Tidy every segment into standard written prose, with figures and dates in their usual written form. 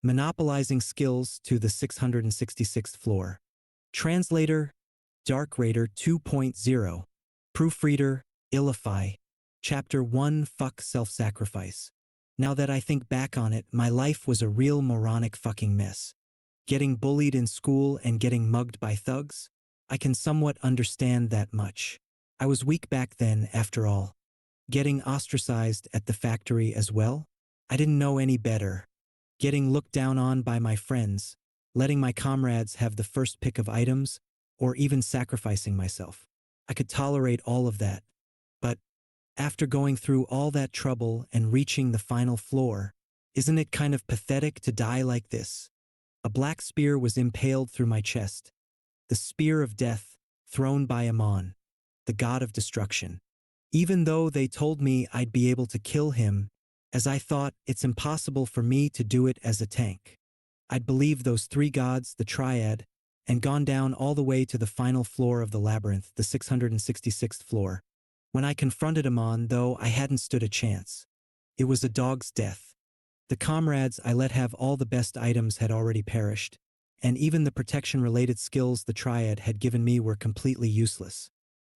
Monopolizing Skills to the 666th Floor. Translator, Dark Raider 2.0. Proofreader, Illify. Chapter 1 Fuck Self-Sacrifice. Now that I think back on it, my life was a real moronic fucking mess. Getting bullied in school and getting mugged by thugs? I can somewhat understand that much. I was weak back then, after all. Getting ostracized at the factory as well? I didn't know any better. Getting looked down on by my friends, letting my comrades have the first pick of items, or even sacrificing myself. I could tolerate all of that. But after going through all that trouble and reaching the final floor, isn't it kind of pathetic to die like this? A black spear was impaled through my chest. The spear of death, thrown by Amon, the god of destruction. Even though they told me I'd be able to kill him, as I thought it's impossible for me to do it as a tank. I'd believed those three gods, the triad, and gone down all the way to the final floor of the labyrinth, the 666th floor. When I confronted Amon, though, I hadn't stood a chance. It was a dog's death. The comrades I let have all the best items had already perished, and even the protection-related skills the triad had given me were completely useless.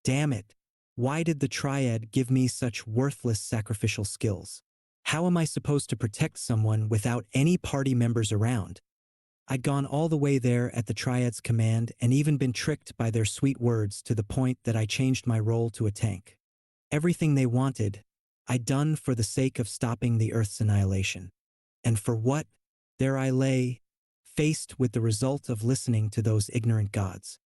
Damn it! Why did the triad give me such worthless sacrificial skills? How am I supposed to protect someone without any party members around? I'd gone all the way there at the triad's command and even been tricked by their sweet words to the point that I changed my role to a tank. Everything they wanted, I'd done for the sake of stopping the Earth's annihilation. And for what? There I lay, faced with the result of listening to those ignorant gods.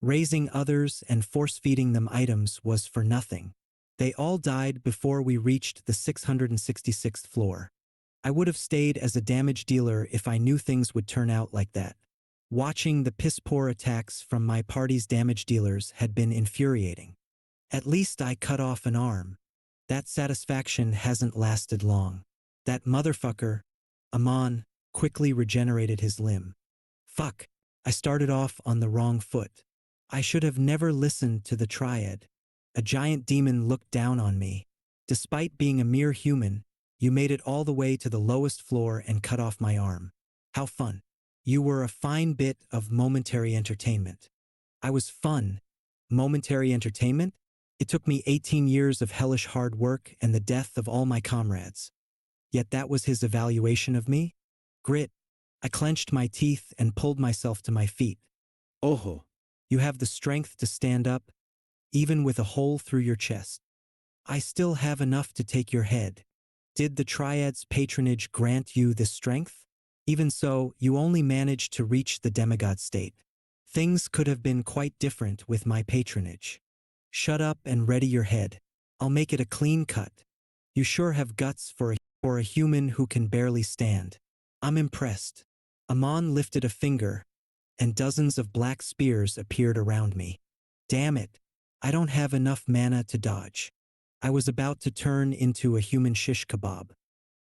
Raising others and force-feeding them items was for nothing. They all died before we reached the 666th floor. I would have stayed as a damage dealer if I knew things would turn out like that. Watching the piss-poor attacks from my party's damage dealers had been infuriating. At least I cut off an arm. That satisfaction hasn't lasted long. That motherfucker, Amon, quickly regenerated his limb. Fuck, I started off on the wrong foot. I should have never listened to the triad. A giant demon looked down on me. Despite being a mere human, you made it all the way to the lowest floor and cut off my arm. How fun. You were a fine bit of momentary entertainment. I was fun. Momentary entertainment? It took me 18 years of hellish hard work and the death of all my comrades. Yet that was his evaluation of me? Grit. I clenched my teeth and pulled myself to my feet. Oho. You have the strength to stand up, even with a hole through your chest. I still have enough to take your head. Did the triad's patronage grant you this strength? Even so, you only managed to reach the demigod state. Things could have been quite different with my patronage. Shut up and ready your head. I'll make it a clean cut. You sure have guts for a human who can barely stand. I'm impressed. Amon lifted a finger, and dozens of black spears appeared around me. Damn it. I don't have enough mana to dodge. I was about to turn into a human shish kebab.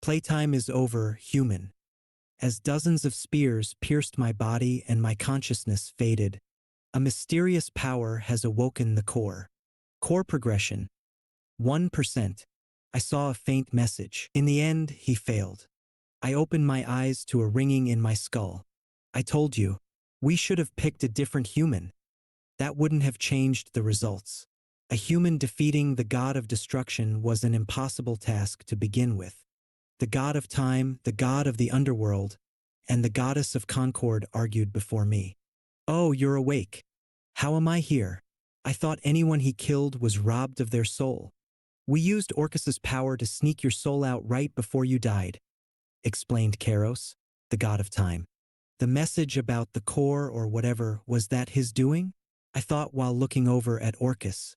Playtime is over, human. As dozens of spears pierced my body and my consciousness faded, a mysterious power has awoken the core. Core progression. 1%. I saw a faint message. In the end, he failed. I opened my eyes to a ringing in my skull. I told you, we should have picked a different human. That wouldn't have changed the results. A human defeating the god of destruction was an impossible task to begin with. The god of time, the god of the underworld, and the goddess of concord argued before me. Oh, you're awake. How am I here? I thought anyone he killed was robbed of their soul. We used Orcus's power to sneak your soul out right before you died, explained Kairos, the god of time. The message about the core or whatever, was that his doing? I thought while looking over at Orcus.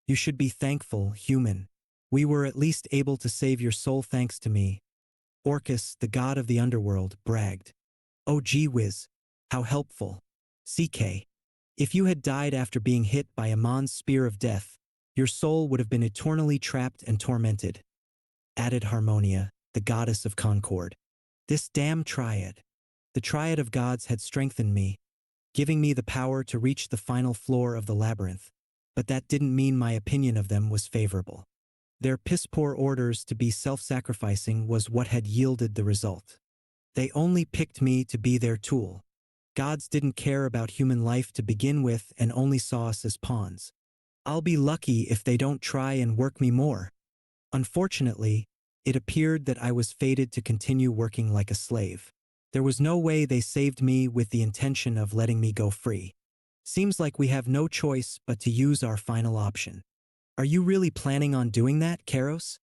You should be thankful, human. We were at least able to save your soul thanks to me. Orcus, the god of the underworld, bragged. Oh gee whiz, how helpful. CK. If you had died after being hit by Amon's spear of death, your soul would have been eternally trapped and tormented. Added Harmonia, the goddess of concord. This damn triad. The triad of gods had strengthened me, giving me the power to reach the final floor of the labyrinth, but that didn't mean my opinion of them was favorable. Their piss-poor orders to be self-sacrificing was what had yielded the result. They only picked me to be their tool. Gods didn't care about human life to begin with and only saw us as pawns. I'll be lucky if they don't try and work me more. Unfortunately, it appeared that I was fated to continue working like a slave. There was no way they saved me with the intention of letting me go free. Seems like we have no choice but to use our final option. Are you really planning on doing that, Karos?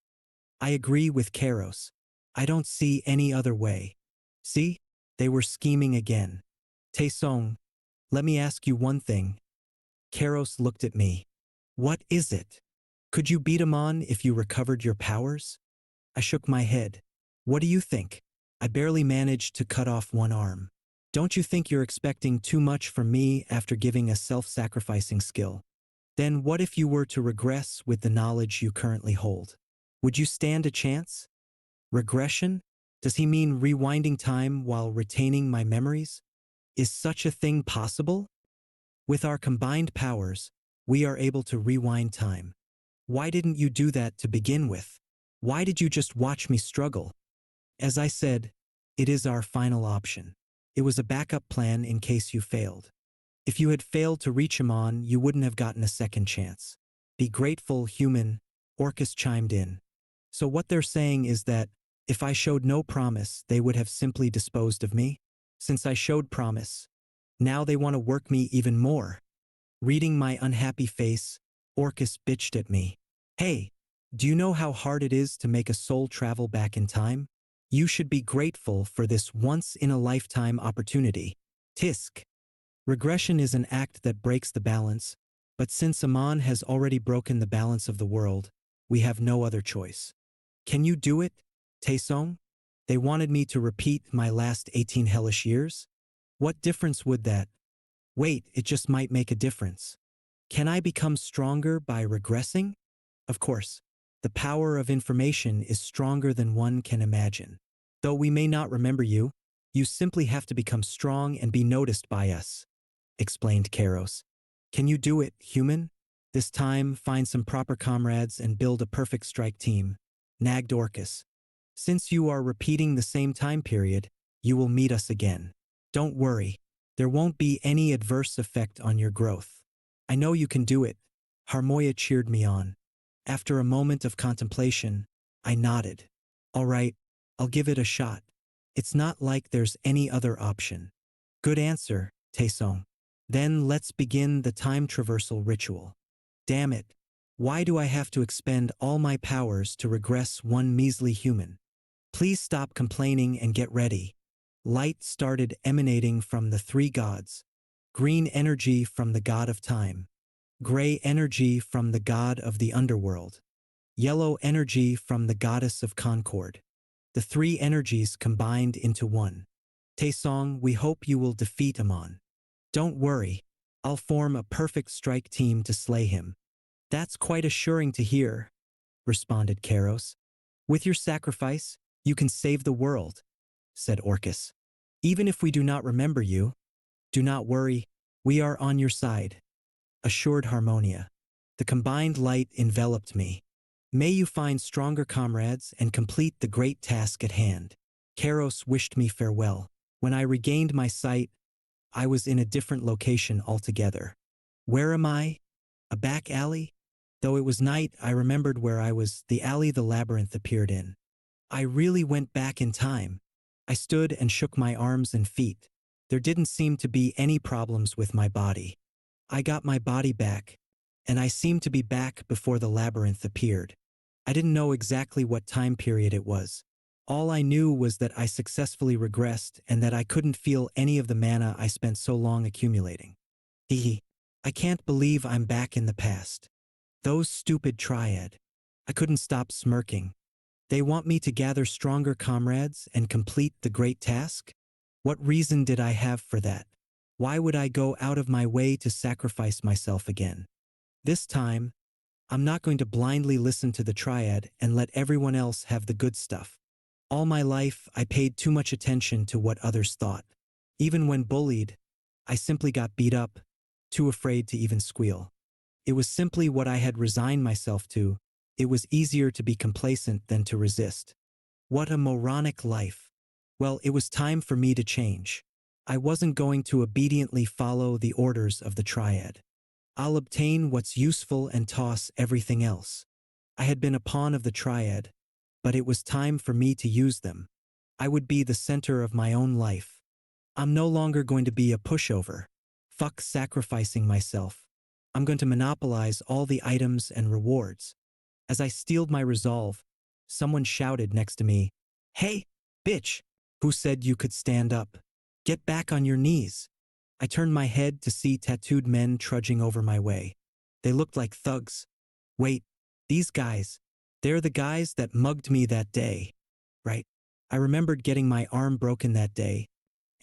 I agree with Karos. I don't see any other way. See? They were scheming again. Taesong, let me ask you one thing. Karos looked at me. What is it? Could you beat him on if you recovered your powers? I shook my head. What do you think? I barely managed to cut off one arm. Don't you think you're expecting too much from me after giving a self-sacrificing skill? Then what if you were to regress with the knowledge you currently hold? Would you stand a chance? Regression? Does he mean rewinding time while retaining my memories? Is such a thing possible? With our combined powers, we are able to rewind time. Why didn't you do that to begin with? Why did you just watch me struggle? As I said, it is our final option. It was a backup plan in case you failed. If you had failed to reach him on, you wouldn't have gotten a second chance. Be grateful, human, Orcus chimed in. So what they're saying is that, if I showed no promise, they would have simply disposed of me? Since I showed promise, now they want to work me even more. Reading my unhappy face, Orcus bitched at me. Hey, do you know how hard it is to make a soul travel back in time? You should be grateful for this once-in-a-lifetime opportunity. Tisk. Regression is an act that breaks the balance, but since Amon has already broken the balance of the world, we have no other choice. Can you do it, Taesong? They wanted me to repeat my last 18 hellish years? What difference would that? Wait, it just might make a difference. Can I become stronger by regressing? Of course, the power of information is stronger than one can imagine. Though we may not remember you, you simply have to become strong and be noticed by us, explained Karos. Can you do it, human? This time, find some proper comrades and build a perfect strike team, nagged Orcus. Since you are repeating the same time period, you will meet us again. Don't worry, there won't be any adverse effect on your growth. I know you can do it, Harmonia cheered me on. After a moment of contemplation, I nodded. All right, I'll give it a shot. It's not like there's any other option. Good answer, Taesong. Then let's begin the time traversal ritual. Damn it, why do I have to expend all my powers to regress one measly human? Please stop complaining and get ready. Light started emanating from the three gods. Green energy from the god of time. Gray energy from the god of the underworld. Yellow energy from the goddess of concord. The three energies combined into one. Taesong, we hope you will defeat Amon. Don't worry, I'll form a perfect strike team to slay him. That's quite assuring to hear, responded Karos. With your sacrifice, you can save the world, said Orcus. Even if we do not remember you, do not worry, we are on your side, assured Harmonia. The combined light enveloped me. May you find stronger comrades and complete the great task at hand. Karos wished me farewell. When I regained my sight, I was in a different location altogether. Where am I? A back alley? Though it was night, I remembered where I was, the alley the labyrinth appeared in. I really went back in time. I stood and shook my arms and feet. There didn't seem to be any problems with my body. I got my body back, and I seemed to be back before the labyrinth appeared. I didn't know exactly what time period it was. All I knew was that I successfully regressed and that I couldn't feel any of the mana I spent so long accumulating. I can't believe I'm back in the past. Those stupid triad. I couldn't stop smirking. They want me to gather stronger comrades and complete the great task? What reason did I have for that? Why would I go out of my way to sacrifice myself again? This time, I'm not going to blindly listen to the triad and let everyone else have the good stuff. All my life, I paid too much attention to what others thought. Even when bullied, I simply got beat up, too afraid to even squeal. It was simply what I had resigned myself to. It was easier to be complacent than to resist. What a moronic life. Well, it was time for me to change. I wasn't going to obediently follow the orders of the triad. I'll obtain what's useful and toss everything else. I had been a pawn of the triad, but it was time for me to use them. I would be the center of my own life. I'm no longer going to be a pushover. Fuck sacrificing myself. I'm going to monopolize all the items and rewards. As I steeled my resolve, someone shouted next to me, "Hey, bitch, who said you could stand up? Get back on your knees." I turned my head to see tattooed men trudging over my way. They looked like thugs. Wait, these guys, they're the guys that mugged me that day, right? I remembered getting my arm broken that day,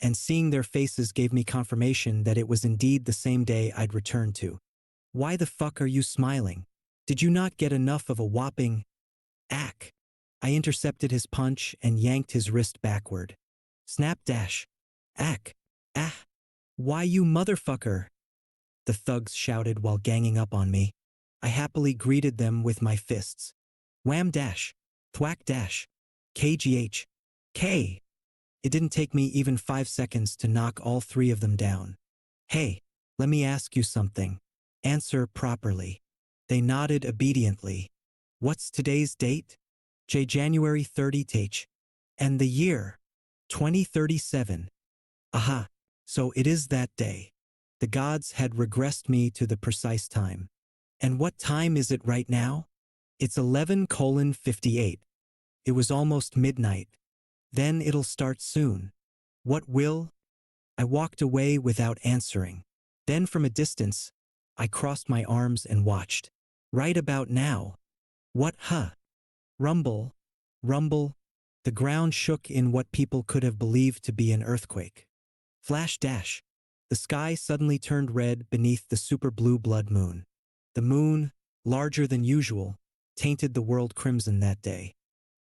and seeing their faces gave me confirmation that it was indeed the same day I'd returned to. Why the fuck are you smiling? Did you not get enough of a whopping ack? I intercepted his punch and yanked his wrist backward. Snap dash. Ack. Ah. Why you motherfucker? The thugs shouted while ganging up on me. I happily greeted them with my fists. Wham dash. Thwack dash. KGH. K. It didn't take me even 5 seconds to knock all 3 of them down. Hey, let me ask you something. Answer properly. They nodded obediently. What's today's date? January 30th. And the year? 2037. Aha, so it is that day. The gods had regressed me to the precise time. And what time is it right now? It's 11:58. It was almost midnight. Then it'll start soon. What will? I walked away without answering. Then from a distance, I crossed my arms and watched. Right about now. What, huh? Rumble, rumble. The ground shook in what people could have believed to be an earthquake. Flash dash. The sky suddenly turned red beneath the super blue blood moon. The moon, larger than usual, tainted the world crimson that day.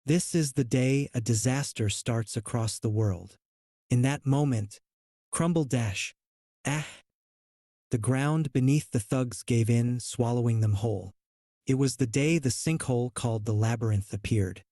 This is the day a disaster starts across the world. In that moment, crumble dash. Ah. The ground beneath the thugs gave in, swallowing them whole. It was the day the sinkhole called the labyrinth appeared.